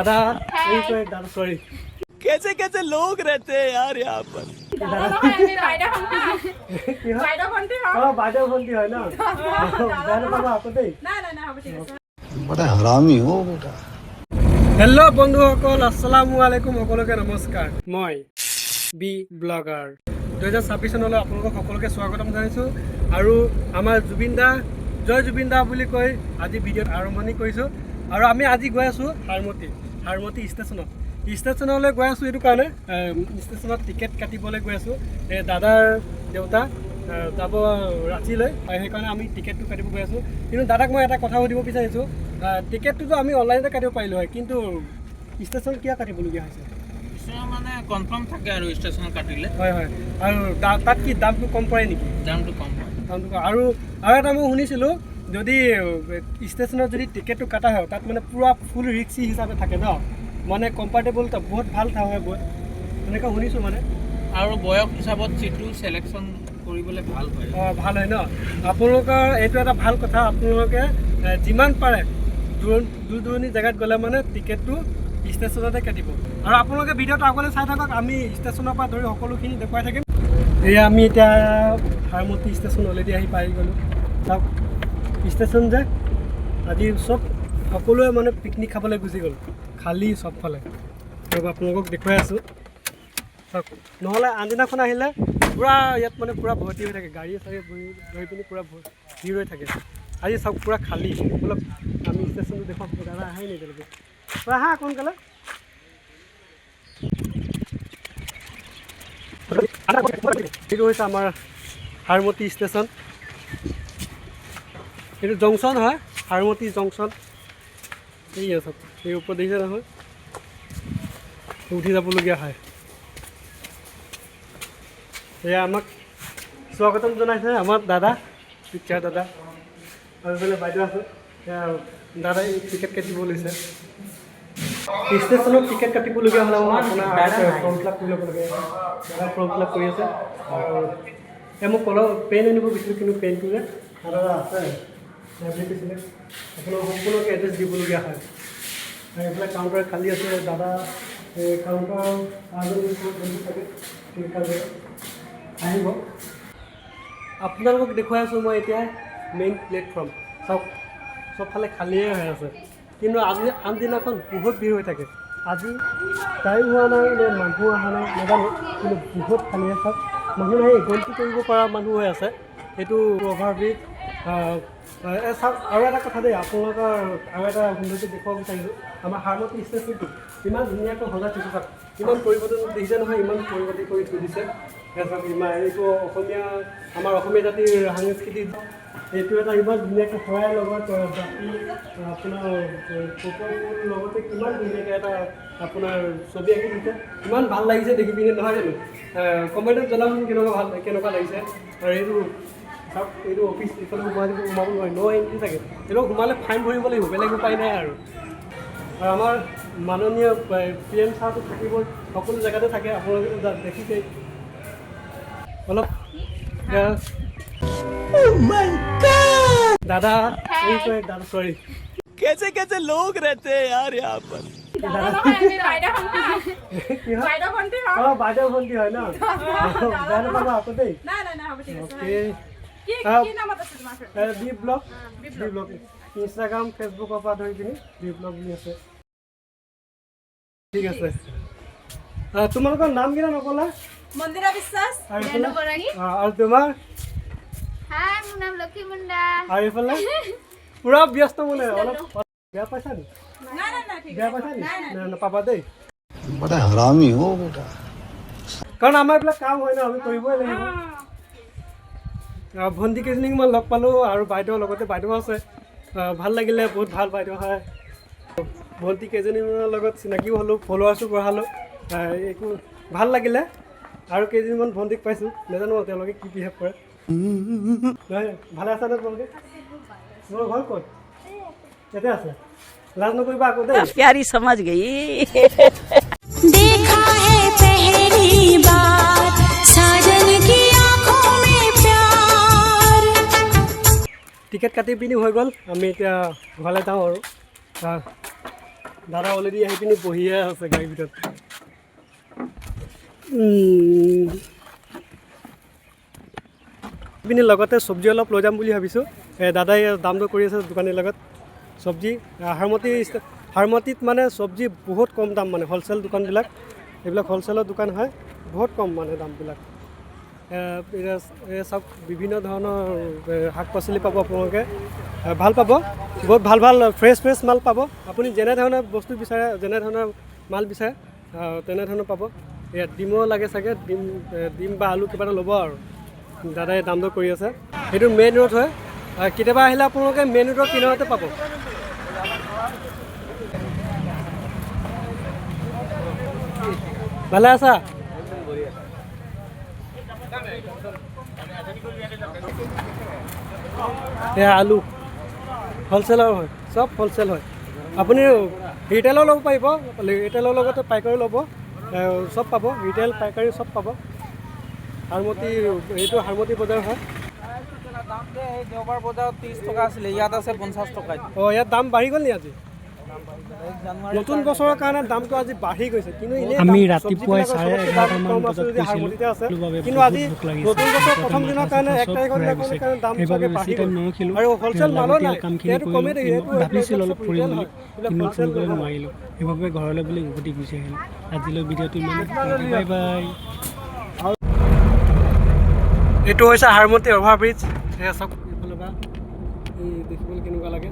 दादा दादा सॉरी कैसे कैसे लोग रहते हैं यार यहाँ पर। बड़ा हरामी हो बेटा। हेलो बंधुসকল আসসালামু আলাইকুম সকলোকে নমস্কাৰ মই বি ব্লগাৰ 2026 চনলৈ আপোনালোকক সকলোকে স্বাগতম জনাইছোঁ আৰু আমাৰ জুবিন দা জয় জুবিন দা বুলি কৈ আজি ভিডিঅ'ত আৰম্ভণি কৰিছোঁ আৰু আমি আজি গৈ আছোঁ হাৰমতি ষ্টেচনলৈ গৈ আছোঁ এইটো কাৰণে ষ্টেচনত টিকেট কাটিবলৈ গৈ আছোঁ দাদাৰ দেউতা যাব ৰাঁচীলৈ সেইকাৰণে আমি টিকেটটো কাটিব গৈ আছোঁ কিন্তু দাদাক মই এটা কথা সুধিব বিচাৰিছোঁ টিকেটটোতো আমি অনলাইনতে কাটিব পাৰিলোঁ হয় কিন্তু ষ্টেচন কিয় কাটিবলগীয়া হৈছে মানে কনফাৰ্ম থাকে আৰু ষ্টেচন কাটিলে হয় হয় আৰু তাত কি দামটো কম পৰে নেকি দামটো কম হয় আৰু এটা মই শুনিছিলোঁ যদি ষ্টেচনত যদি টিকেটটো কটা হয় তাত মানে পূৰা ফুল ৰিক্সি হিচাপে থাকে ন মানে কমফৰ্টেবল বহুত ভাল হয় বহুত এনেকৈ শুনিছোঁ মানে আৰু বয়স হিচাপত চিটটো চিলেকশ্যন কৰিবলৈ ভাল হয় ভাল হয় ন আপোনালোকৰ এইটো এটা ভাল কথা আপোনালোকে যিমান পাৰে দূৰ দূৰণি জেগাত গ'লে মানে টিকেটটো ষ্টেচনতে কাটিব আৰু আপোনালোকে ভিডিঅ'টো আগলৈ চাই থাকক আমি ষ্টেচনৰ পৰা ধৰি সকলোখিনি দেখুৱাই থাকিম এয়া আমি এতিয়া হাৰমতি ষ্টেচন অলৰেডি আহি পাই গ'লোঁ চাওক ষ্টেচন যে আজি চব সকলোৱে মানে পিকনিক খাবলৈ গুচি গ'ল খালী চবফালে আৰু আপোনালোকক দেখুৱাই আছোঁ চাওক নহ'লে আনদিনাখন আহিলে পূৰা ইয়াত মানে পূৰা ভৰ্তি হৈ থাকে গাড়ী চাড়ী গৈ পিনি পূৰা ভিৰ হৈ থাকে আজি চাওক পূৰা খালী অলপ আমি ষ্টেচনটো দেখুৱাম দাদা আহাই নাই তেনেকৈ আহা সোনকালে এইটো হৈছে আমাৰ হাৰমতি ষ্টেচন এইটো জংচন হয় হাৰমতি জংচন এই আছে এই ওপৰত দেখিছে নহয় উঠি যাবলগীয়া হয় এয়া আমাক স্বাগতম জনাইছে আমাৰ দাদা পিকচাৰ দাদা আৰু এইফালে বাইদেউ আছে দাদাই টিকেট কাটিব লৈছে ষ্টেচনত টিকেট কাটিবলগীয়া হ'লে আপোনাৰ ফৰ্ম ফিল আপ কৰি ল'ব লাগে দাদা ফৰ্ম ফিল আপ কৰি আছে আৰু মোক কলম পেন আনিব বিচাৰিছোঁ কিন্তু পেনটো যে দাদা আছে কৈছিলে আপোনাৰ সম্পূৰ্ণকৈ এড্ৰেছ দিবলগীয়া হয় আৰু এইফালে কাউণ্টাৰ খালী আছে দাদা কাউণ্টাৰ থাকে আহিব আপোনালোকক দেখুৱাই আছোঁ মই এতিয়া মেইন প্লেটফৰ্ম চাওক চবফালে খালীয়ে হৈ আছে কিন্তু আজি আনদিনাখন বহুত ভিৰ হৈ থাকে আজি টাইম হোৱা নাই নে মানুহ অহা নাই নাজানো কিন্তু বহুত খালী আছে মানুহ আহি গন্তি কৰিব পৰা মানুহ হৈ আছে সেইটো অভাৰব্ৰিজ চাওক আৰু এটা কথা দেই আপোনালোকৰ আৰু এটা সৌন্দৰ্য দেখুৱাব বিচাৰিছোঁ আমাৰ হাৰমতি ষ্টেচনটো ইমান ধুনীয়াকৈ সজাই থৈছে চাওক ইমান পৰিৱৰ্তন দেখিছে নহয় ইমান পৰিৱৰ্তন কৰি থৈ দিছে এইটো অসমীয়া আমাৰ অসমীয়া জাতিৰ সাংস্কৃতিক এইটো এটা ইমান ধুনীয়াকৈ শৰাই লগত জাতি আপোনাৰ লগতে কিমান ধুনীয়াকৈ এটা আপোনাৰ ছবি আঁকি দিছে ইমান ভাল লাগিছে দেখি পিনি নহয় জানো কমেণ্টত জনাবচোন কেনেকুৱা লাগিছে আৰু এইটো চাওক এইটো অফিচ এইফালে সোমাব নোৱাৰি ন এণ্ট্ৰি থাকে এইটো সোমালে ফাইন ভৰিব লাগিব বেলেগ উপায় নাই আৰু আমাৰ মাননীয় পি এম ছাৰটো থাকিবই সকলো জেগাতে থাকে আপোনালোকে দেখিছে অলপ दादा दादा सॉरी कैसे कैसे लोग रहते हैं यार यहाँ पर। বাইদেউ ভণ্টি হয় ন বেয়া নাপাব আকৌ দেই বি ব্লগ ইনষ্টাগ্ৰাম ফেচবুকৰ পৰা ধৰি পিনি বি ব্লগ বুলি আছে ঠিক আছে তোমালোকৰ নাম কেইটা নকলা মন্দিৰা বিশ্বাস আৰু তোমাৰ হাই মোৰ নাম লক্ষী মুণ্ডা আৰু এইফালে পুৰা ব্যস্ত মানে অলপ বেয়া পাইছা নি বেয়া পাইছা নি নাপাবা দেই बड़ा हरामी हो बेटा। কাৰণ আমাৰ এইবিলাক কাম হয় ন আমি কৰিবই লাগিব ভণ্টি কেইজনীক মই লগ পালোঁ আৰু বাইদেউৰ লগতে বাইদেউ আছে ভাল লাগিলে বহুত ভাল বাইদেউ হয় ভণ্টি কেইজনীমানৰ লগত চিনাকিও হ'লোঁ ফলোৱাৰ্ছো বঢ়ালোঁ একো ভাল লাগিলে আৰু কেইজনীমান ভণ্টিক পাইছোঁ নাজানো তেওঁলোকে কি বিহেভ কৰে নহয় ভালে আছে নে তোমালোকে তোমাৰ ঘৰ ক'ত ইয়াতে আছে লাজ নকৰিবা আকৌ দেই प्यारी समझ गई देखा है पहली बार साजन की आंखों में प्यार। টিকেট কাটি পিনি হৈ গ'ল আমি এতিয়া ঘৰলৈ যাওঁ আৰু দাদা অলৰেডি আহি পিনি বহিয়ে আছে গাড়ীৰ ভিতৰত। পিনি লগতে চব্জি অলপ লৈ যাম বুলি ভাবিছোঁ। দাদাই দাম দৰ কৰি আছে দোকানীৰ লগত চব্জি। হাৰমতিত মানে চব্জি বহুত কম দাম, মানে হ'লচেল দোকানবিলাক, এইবিলাক হ'লচেলৰ দোকান হয়, বহুত কম মানে দামবিলাক। চব বিভিন্ন ধৰণৰ শাক পাচলি পাব আপোনালোকে, ভাল পাব, বহুত ভাল ভাল ফ্ৰেছ মাল পাব। আপুনি যেনেধৰণৰ বস্তু বিচাৰে, যেনেধৰণৰ মাল বিচাৰে তেনেধৰণৰ পাব। ইয়াত ডিমো লাগে চাগে, ডিম বা আলু কিবা এটা ল'ব আৰু। দাদাই দাম দৰ কৰি আছে। সেইটো মেইন ৰোড হয়, কেতিয়াবা আহিলে আপোনালোকে মেইন ৰোডৰ কিনাৰতে পাব। ভালে আছা? এয়া আলু হ'লচেলৰ হয়, চব হ'লচেল হয়। আপুনি ৰিটেইলৰ ল'ব পাৰিব, ৰিটেইলৰ লগতে পাইকাৰী ল'ব, চব পাব, ৰিটেইল পাইকাৰী চব পাব। এইটো হাৰমতি বজাৰ হয়। দাম যে এই দেওবাৰ বজাৰত 30 টকা আছিলে, ইয়াত আছে 50 টকা। ইয়াত দাম বাঢ়ি গ'ল নি আজি? নতুন বছৰৰ কাৰণে দামটো আজি বাঢ়ি গৈছে, কিন্তু আমি ৰাতিপুৱাই 11:30মান বজাত গৈছিলোঁ, কিন্তু আজি নতুন বছৰ প্ৰথম দিনৰ কাৰণে 1 তাৰিখৰ দিনাখনৰ কাৰণে দাম সেইবাবে বাঢ়ি বেছি টাইম গ'ল। নৰখিলোঁ। আৰু হ'লচেল মালৰ নাই, কামখিনি সেইটো কমেই কৰিলোঁ, দেখিলোঁ, ভাবিছিলোঁ অলপ ফুৰিম বুলি, কিন্তু ফুৰিবলৈ নোৱাৰিলোঁ। সেইবাবে ঘৰলৈ বুলি উভতি গুচি আহিলোঁ। আজিলৈ ভিডিঅ'টো ইমানেই। Bye bye. এইটো হৈছে হাৰমতি অভাৰ ব্ৰিজ। এয়া চাওক এইফালৰ পৰা দেখিবলৈ কেনেকুৱা লাগে।